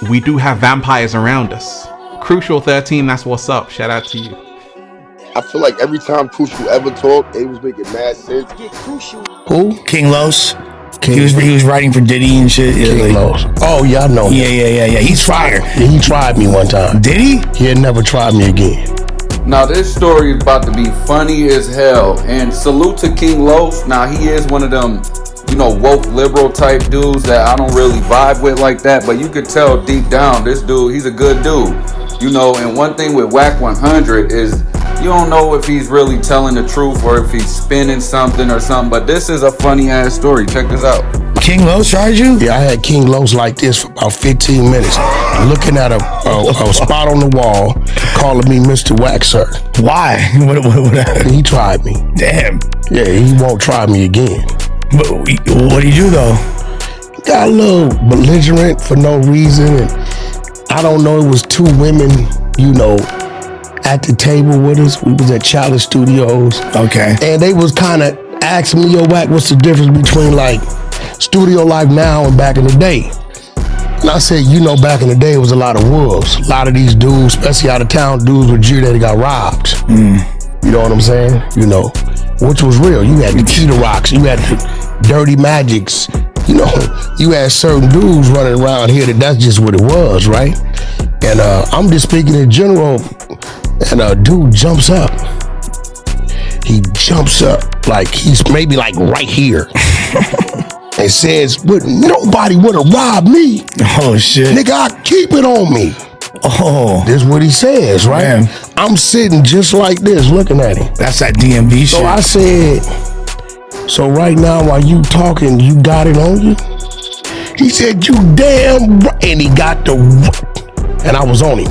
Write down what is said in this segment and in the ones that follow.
we do have vampires around us. Crucial 13, that's what's up. Shout out to you. I feel like every time Crucial ever talked, it was making mad sense. Who? King Los. King He was writing for Diddy and shit. King Los. Oh yeah, I know him. Yeah. He's fire. Yeah, he tried me one time. Did he? He had never tried me again. Now this story is about to be funny as hell. And salute to King Los. Now he is one of them, woke liberal type dudes that I don't really vibe with like that. But you could tell deep down, this dude, he's a good dude. And one thing with Wack 100 is you don't know if he's really telling the truth or if he's spinning something or something. But this is a funny ass story. Check this out. King Los tried you? Yeah, I had King Los like this for about 15 minutes, looking at a spot on the wall, calling me Mr. Wack, sir. Why? What? He tried me. Damn. Yeah, he won't try me again. But what do you do though? Got a little belligerent for no reason, and I don't know. It was two women, at the table with us. We was at Chalice Studios. Okay. And they was kind of asking me, yo, Wack, what's the difference between like studio life now and back in the day? And I said, back in the day, it was a lot of wolves. A lot of these dudes, especially out of town dudes with Jew that got robbed. You know what I'm saying? Which was real. You had the Keter Rocks, you had the Dirty Magics, you had certain dudes running around here that's just what it was, right? And I'm just speaking in general, and a dude jumps up. He jumps up like he's maybe like right here and says, "But nobody would have robbed me." Oh shit. Nigga, I keep it on me. Oh. This is what he says, right? Man. I'm sitting just like this looking at him. That's that DMV shit. So I said, so right now while you talking, you got it on you? He said, you damn right. And he got the, and I was on him.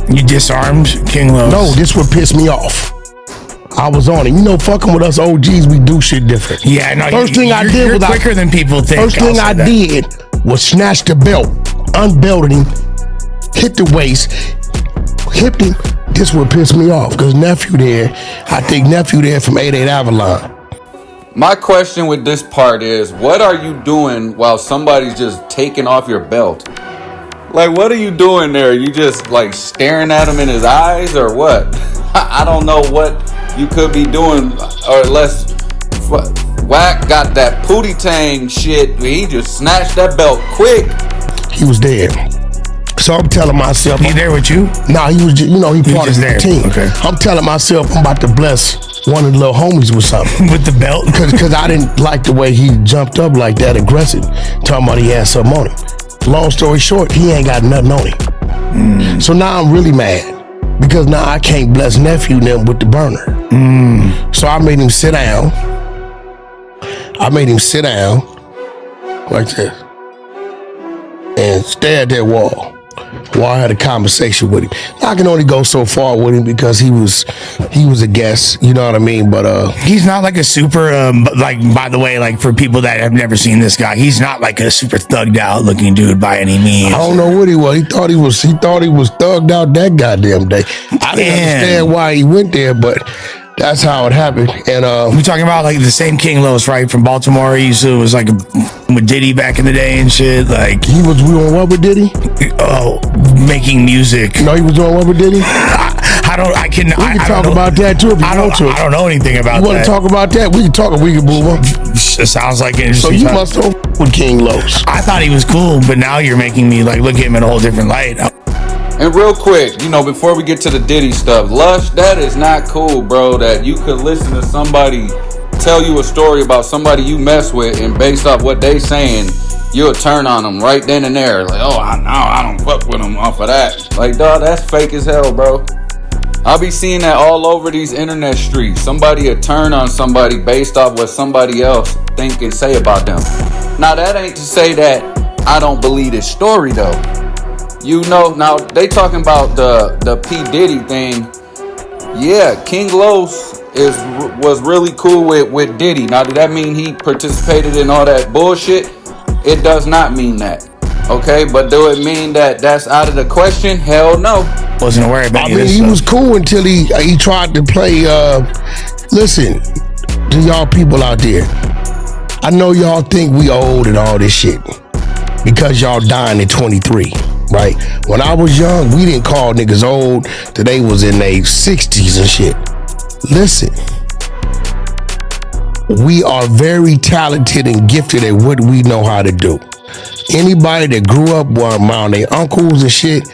You disarmed King Los? No, this would piss me off. I was on him. Fucking with us OGs, we do shit different. Yeah, no. First thing I did you're was quicker than people think. First thing I did was snatch the belt, unbelted him, hit the waist, hipped him. This would piss me off because nephew there from 88 Avalon. My question with this part is, what are you doing while somebody's just taking off your belt? Like, what are you doing there? You just like staring at him in his eyes or what? I don't know what you could be doing, or unless Wack got that pootie tang shit. He just snatched that belt quick. He was dead. So I'm telling myself, he there with you? Nah, he was just, he part of the team. Okay. I'm telling myself I'm about to bless one of the little homies with something. With the belt? Because I didn't like the way he jumped up like that, aggressive, talking about he had something on him. Long story short, he ain't got nothing on him. So now I'm really mad because now I can't bless nephew them with the burner. So I made him sit down. Like this and stare at that wall while I had a conversation with him. I can only go so far with him because he was a guest, you know what I mean? But he's not like a super by the way, like for people that have never seen this guy, he's not like a super thugged out looking dude by any means. I don't know what he was. He thought he was thugged out that goddamn day. I didn't understand why he went there, but that's how it happened. And we talking about like the same King Los, right, from Baltimore. He was like with Diddy back in the day and shit. Like he was doing what with Diddy? Oh, making music. No, he was doing what with Diddy? I can talk about that too if you want to. I don't know anything about that. You want to talk about that? We can talk and we can move on. It sounds like an so interesting. So you must have with King Los. I thought he was cool, but now you're making me like look at him in a whole different light. And real quick, before we get to the Diddy stuff, Lush, that is not cool, bro, that you could listen to somebody tell you a story about somebody you mess with, and based off what they saying, you'll turn on them right then and there. Like, oh, I don't fuck with them off of that. Like, dog, that's fake as hell, bro. I'll be seeing that all over these internet streets. Somebody will turn on somebody based off what somebody else think and say about them. Now, that ain't to say that I don't believe this story, though. Now they talking about the P. Diddy thing. Yeah, King Los was really cool with Diddy. Now, did that mean he participated in all that bullshit? It does not mean that. Okay, but do it mean that that's out of the question? Hell no. Wasn't aware about it. He was cool until he tried to play. Listen to y'all people out there. I know y'all think we old and all this shit. because y'all dying at 23, right? When I was young, we didn't call niggas old till they was in their 60s and shit. Listen, we are very talented and gifted at what we know how to do. Anybody that grew up around their uncles and shit,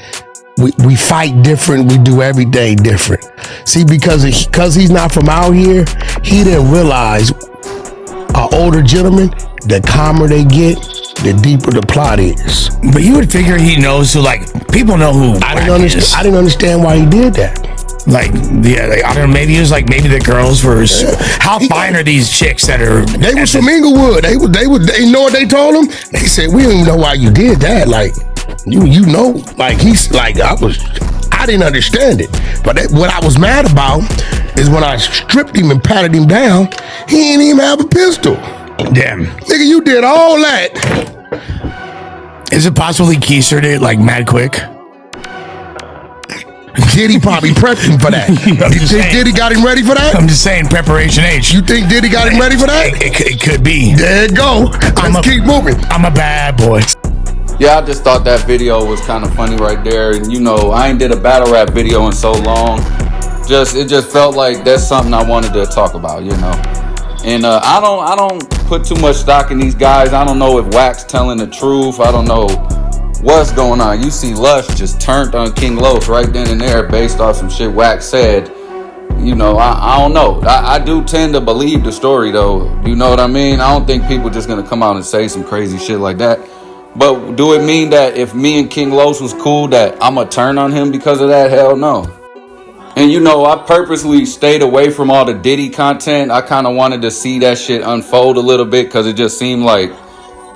we fight different, we do everything different. See, because he's not from out here, he didn't realize an older gentleman, the calmer they get, the deeper the plot is. But you would figure he knows who, like, people know who I didn't understand why he did that. Like, yeah, like, I don't know, maybe it was like, maybe the girls were, how fine are these chicks that are... They was from Inglewood. They know what they told him? They said, we don't even know why you did that. Like, you know, like, he's like, I didn't understand it. But what I was mad about is when I stripped him and patted him down, he didn't even have a pistol. Damn. Nigga, you did all that. Is it possible he keistered it, like, mad quick? Diddy probably prepped him for that. You think Diddy got him ready for that? I'm just saying, preparation H. You think Diddy got him ready for that? It could be. There you go. Let's keep moving. I'm a bad boy. Yeah, I just thought that video was kind of funny right there. And you know, I ain't did a battle rap video in so long. It just felt like that's something I wanted to talk about, you know. And I don't put too much stock in these guys. I don't know if Wack's telling the truth. I don't know what's going on. You see Lush just turned on King Los right then and there based off some shit Wack said. You know, I don't know. I do tend to believe the story though. You know what I mean? I don't think people just gonna come out and say some crazy shit like that. But do it mean that if me and King Los was cool that I'ma turn on him because of that? Hell no. And you know, I purposely stayed away from all the Diddy content. I kind of wanted to see that shit unfold a little bit because it just seemed like,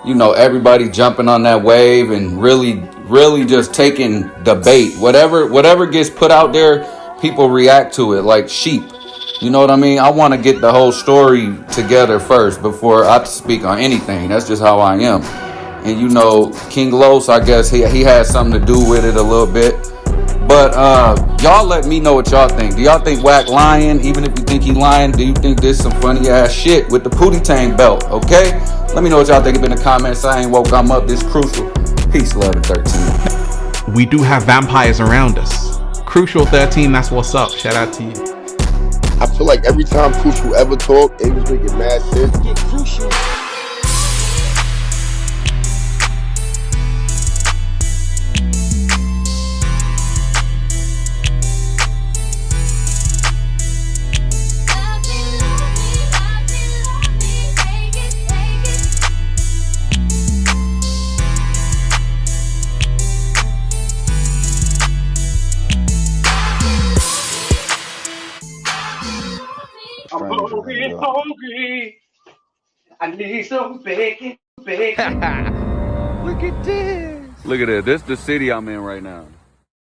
you know, everybody jumping on that wave and really just taking the bait. Whatever gets put out there, people react to it like sheep. You know what I mean? I want to get the whole story together first before I speak on anything. That's just how I am. And you know, King Los, I guess he had something to do with it a little bit. But y'all let me know what y'all think. Do y'all think Wack lying? Even if you think he lying, do you think this some funny ass shit with the Pootie Tang belt? Okay? Let me know what y'all think in the comments. I ain't woke, I'm up. This Crucial. Peace, love, and 13. We do have vampires around us. Crucial 13, that's what's up. Shout out to you. I feel like every time Crucial ever talked, it was making mad sense. Get Crucial. I'm hungry. I need some bacon. Look at this. Look at it. This is the city I'm in right now.